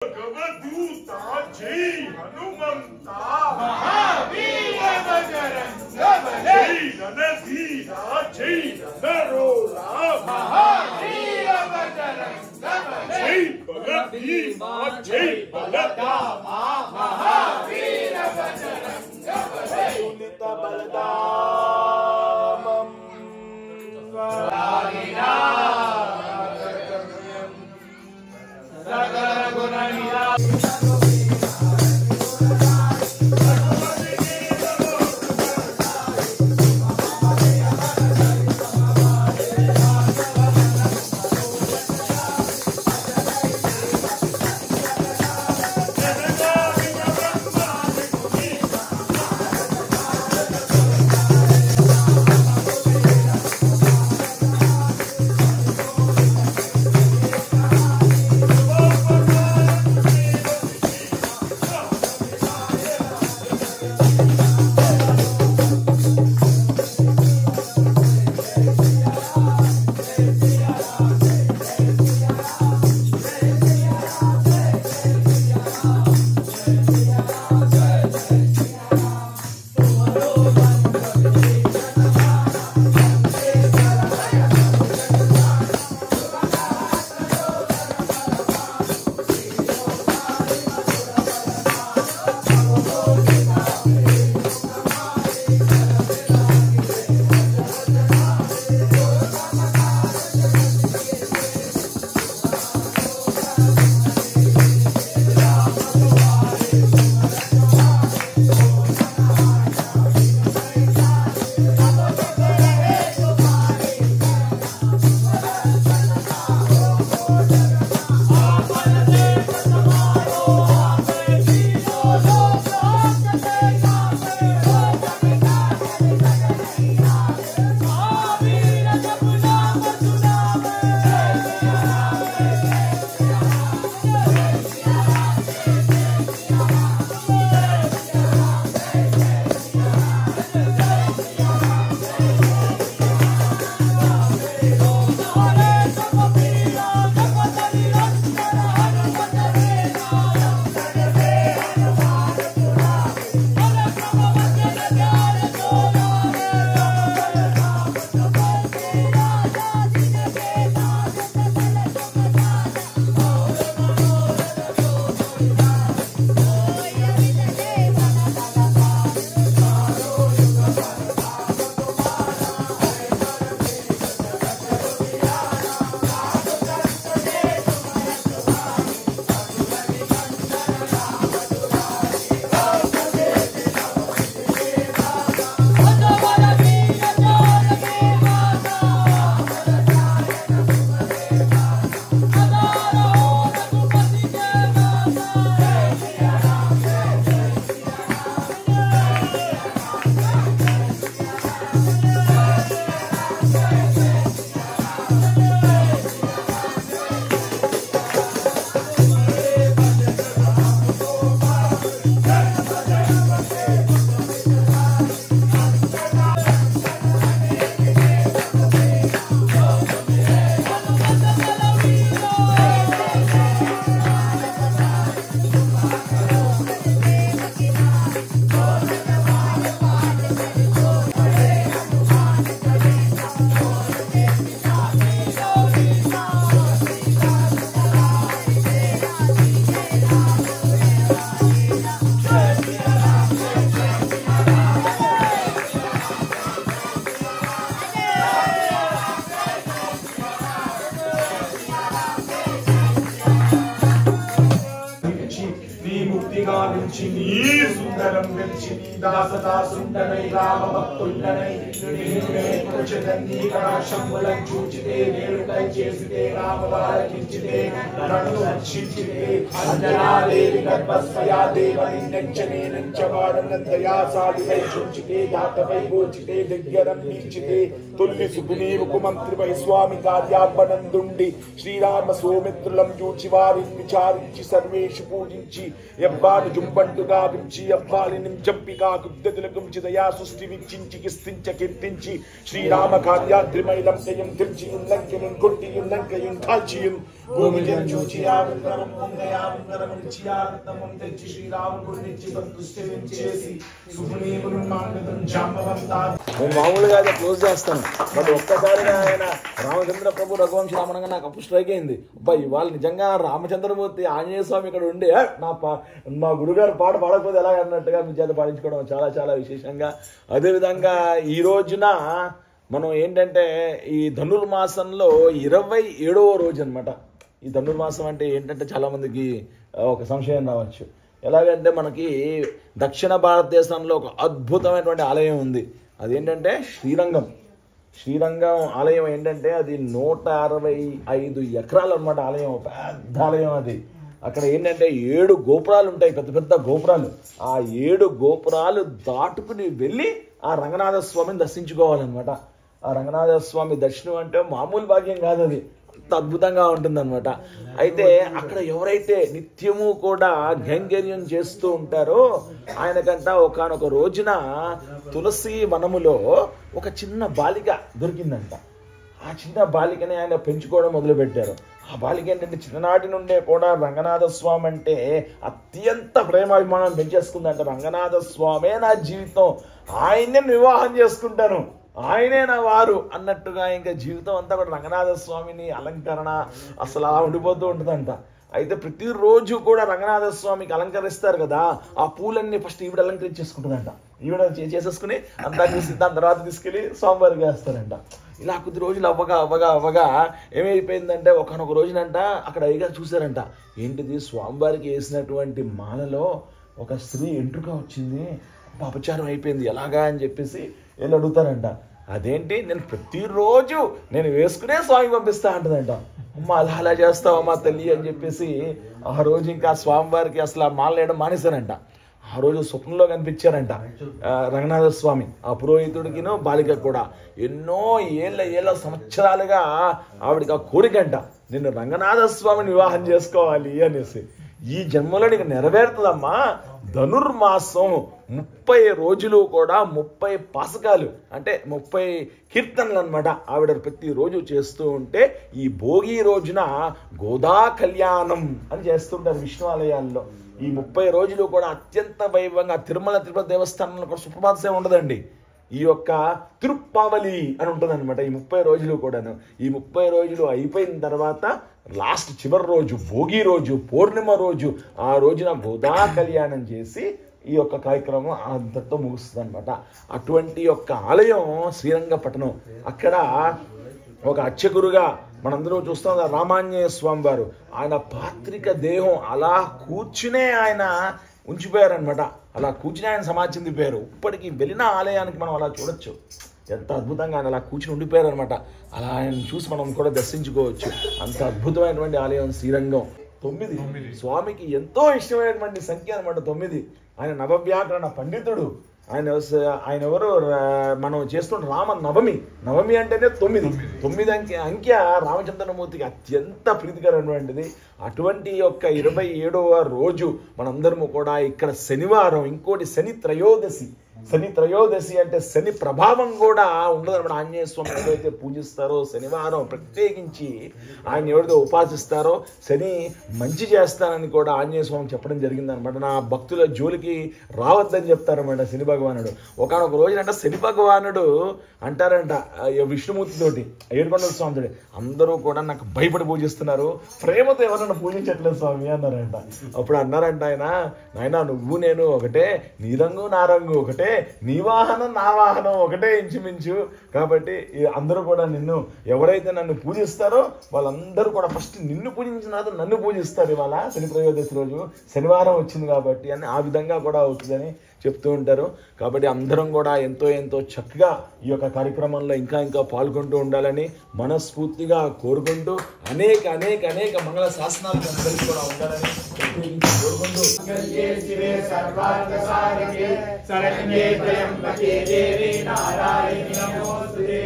भगवदूता जय हनुमंता महावीर बजरंग बली जय रणधीरा जय रणरोला महावीर बजरंग बली जय बलभीमा जय बलदामा महावीर बजरंग बली सुनित बलदामम सकल गुण निरा సుందరం వెచ్చిని దాసదా సుందరై రామ భక్తులనై నిన్నే కుచదండి కరాశంబులం చూచితే వేడుకై చేసితే రామ వారకించితే నన్ను రక్షించితే అంజనాదేవి గర్భస్వయా దేవని నెంచనే నెంచవాడనందయా సాధివై చూచితే దాతవై గోచితే దగ్గరం నీచితే తొల్లి సుగునీవు కుమంత్రివై స్వామి కార్యాపనందుండి శ్రీరామ సోమిత్రులం చూచి వారిని విచారించి సర్వేషు పూజించి ఎవ్వాని జుంబంటుగా వించి అవ్వాలిని జంపిగా గుద్దతులకు దయా సృష్టి విచ్చించి కిస్తించ కీర్తించి శ్రీరామ కార్యాద్రిమైలం దయం తిర్చియుం లంకయుం కొట్టియుం లంకయుం కాల్చియుం గోవిందం చూచియావంతరం పొందయావంతరం నిత్యానందం తెచ్చి శ్రీరాముడు నిత్య సంతుష్టి చేసి శుభనీములు మాంగతం జాంబవంతా. నేను మామూలుగా అయితే క్లోజ్ చేస్తాను, బట్ ఒక్కసారిగా ఆయన రామచంద్ర ప్రభు రఘువంశ రామనంగా నాకు అప్పుడు స్ట్రైక్ అయింది. అబ్బాయి వాళ్ళు నిజంగా రామచంద్రమూర్తి ఆంజనేయ స్వామి ఇక్కడ ఉండి మా గురుగారు పాట పాడకపోతే ఎలా అన్నట్టుగా మీ చేత పాడించుకోవడం చాలా చాలా విశేషంగా. అదేవిధంగా ఈ రోజున మనం ఏంటంటే ఈ ధనుర్మాసంలో 27వ రోజు అనమాట. ఈ ధనుర్మాసం అంటే ఏంటంటే చాలామందికి ఒక సంశయం రావచ్చు. ఎలాగంటే మనకి దక్షిణ భారతదేశంలో ఒక అద్భుతమైనటువంటి ఆలయం ఉంది. అదేంటంటే శ్రీరంగం. శ్రీరంగం ఆలయం ఏంటంటే అది 165 ఎకరాలు అనమాట ఆలయం, పెద్ద ఆలయం అది. అక్కడ ఏంటంటే 7 గోపురాలు ఉంటాయి, పెద్ద పెద్ద గోపురాలు. ఆ 7 గోపురాలు దాటుకుని వెళ్ళి ఆ రంగనాథ స్వామిని దర్శించుకోవాలన్నమాట. ఆ రంగనాథ స్వామి దర్శనం అంటే మామూలు భాగ్యం కాదు, అది అంత అద్భుతంగా ఉంటుందన్నమాట. అయితే అక్కడ ఎవరైతే నిత్యము కూడా గంగర్యం చేస్తూ ఉంటారో ఆయనకంట ఒకానొక రోజున తులసి వనములో ఒక చిన్న బాలిక దొరికిందంట. ఆ చిన్న బాలికని ఆయన పెంచుకోవడం మొదలుపెట్టారు. ఆ బాలిక ఏంటంటే చిన్ననాటి నుండే కూడా రంగనాథ స్వామి అంటే అత్యంత ప్రేమాభిమానం పెంచేసుకుందంట. రంగనాథ స్వామే నా జీవితం, ఆయన్నే వివాహం చేసుకుంటాను, ఆయనే నా వారు అన్నట్టుగా ఇంకా జీవితం అంతా కూడా రంగనాథ స్వామిని అలంకరణ అసలు అలా ఉండిపోతూ ఉంటుందంట. అయితే ప్రతిరోజు కూడా రంగనాథ స్వామికి అలంకరిస్తారు కదా, ఆ పూలన్నీ ఫస్ట్ ఈవిడ అలంకరించేసుకుంటుందంట. ఈవిడ చేసేసుకుని అంతా చూసి దాని తర్వాత తీసుకెళ్ళి స్వామివారికి వేస్తారంట. ఇలా కొద్ది రోజులు అవ్వగా ఏమైపోయిందంటే ఒకనొక రోజునంట అక్కడ అయ్యగా చూసారంట. ఏంటిది, స్వామివారికి వేసినటువంటి మాలలో ఒక స్త్రీ ఎంట్రుక వచ్చింది, అపచారం అయిపోయింది, ఎలాగా అని చెప్పేసి వెళ్ళి అడుగుతారంట. అదేంటి, నేను ప్రతిరోజు నేను వేసుకునే స్వామి పంపిస్తా అంటుందంట. అమ్మ అలా చేస్తావమ్మా తల్లి అని చెప్పేసి ఆ రోజు ఇంకా స్వామివారికి అసలు ఆ మాల వేయడం మానేశారంట. ఆ రోజు స్వప్నంలో కనిపించారంట రంగనాథ స్వామి ఆ పురోహితుడికినో బాలిక కూడా. ఎన్నో ఏళ్ళ సంవత్సరాలుగా ఆవిడికి ఆ కోరికంట, నిన్ను రంగనాథ స్వామిని వివాహం చేసుకోవాలి అనేసి. ఈ జన్మలో నీకు నెరవేరుతుందమ్మా. ధనుర్మాసం 30 రోజులు కూడా 30 పాసకాలు అంటే 30 కీర్తనలు అనమాట ఆవిడ ప్రతిరోజు చేస్తూ ఉంటే ఈ భోగి రోజున గోదా కళ్యాణం అని చేస్తుంటారు విష్ణు ఆలయాల్లో. ఈ 30 రోజులు కూడా అత్యంత వైభవంగా తిరుపతి దేవస్థానంలో కూడా సుప్రభాత సేవ ఉండదండి. ఈ యొక్క తిరుప్పావలి అని ఉంటుంది అనమాట ఈ 30 రోజులు కూడాను. ఈ 30 రోజులు అయిపోయిన తర్వాత లాస్ట్ చివరి రోజు భోగి రోజు పౌర్ణిమ రోజు ఆ రోజున గోదా కళ్యాణం చేసి ఈ యొక్క కార్యక్రమం అంతటితో ముగుస్తుంది అనమాట. అటువంటి యొక్క ఆలయం శ్రీరంగపట్టణం. అక్కడ ఒక అర్చకురుగా మనందరూ చూస్తాం రామాంజనేయ స్వామి వారు. ఆయన పాత్రిక దేహం అలా కూర్చునే ఆయన ఉంచిపోయారనమాట. అలా కూర్చుని ఆయన సమాధి చెందిపోయారు. ఇప్పటికీ వెళ్ళిన ఆలయానికి మనం అలా చూడొచ్చు, ఎంత అద్భుతంగా ఆయన అలా కూర్చుని ఉండిపోయారు అనమాట. అలా ఆయన చూసి మనం కూడా దర్శించుకోవచ్చు. అంత అద్భుతమైనటువంటి ఆలయం శ్రీరంగం. 9 స్వామికి ఎంతో ఇష్టమైనటువంటి సంఖ్య అనమాట 9. ఆయన నవవ్యాకరణ పండితుడు. ఆయన ఎవరు, మనం చేస్తున్న రామ నవమి అంటేనే 9 అంకె రామచంద్రమూర్తికి అత్యంత ప్రీతికరమైనటువంటిది. అటువంటి యొక్క 27వ రోజు మనందరము కూడా ఇక్కడ శనివారం, ఇంకోటి శని త్రయోదశి అంటే శని ప్రభావం కూడా ఉండదన్నమాట. ఆంజనేయ స్వామి ఎవరైతే పూజిస్తారో శనివారం ప్రత్యేకించి ఆయన ఎవరైతే ఉపాసిస్తారో శని మంచి చేస్తానని కూడా ఆంజనేయ స్వామి చెప్పడం జరిగిందనమాట. నా భక్తుల జోలికి రావద్దని చెప్తారన్నమాట శని భగవానుడు. ఒకనొక రోజునంట శని భగవానుడు అంటారంట విష్ణుమూర్తితోటి, ఏడుకొండల స్వామితోటి, అందరూ కూడా నాకు భయపడి పూజిస్తున్నారు, ప్రేమతో ఎవరన్నా పూజించట్లేదు స్వామి అన్నారంట. అప్పుడు అన్నారంట ఆయన, నాయనా నువ్వు నేను ఒకటే, నీ రంగు నా రంగు ఒకటే, నీ వాహనం నా వాహనం ఒకటే ఇంచుమించు. కాబట్టి అందరూ కూడా ఎవరైతే నన్ను పూజిస్తారో వాళ్ళందరూ కూడా ఫస్ట్ నిన్ను పూజించిన తర్వాత నన్ను పూజిస్తారు. ఇవాళ శని త్రయోదశి రోజు శనివారం వచ్చింది కాబట్టి అని ఆ విధంగా కూడా అవుతుందని చెప్తూ ఉంటారు. కాబట్టి అందరం కూడా ఎంతో చక్కగా ఈ యొక్క కార్యక్రమంలో ఇంకా పాల్గొంటూ ఉండాలని మనస్ఫూర్తిగా కోరుకుంటూ అనేక మంగళ శాసనాలు అందరికీ కూడా ఉండాలని కోరుకుంటూ సర్వార్థ సాధకే శరణ్యే త్రయంబకే దేవి నారాయణి నమోస్తుతే.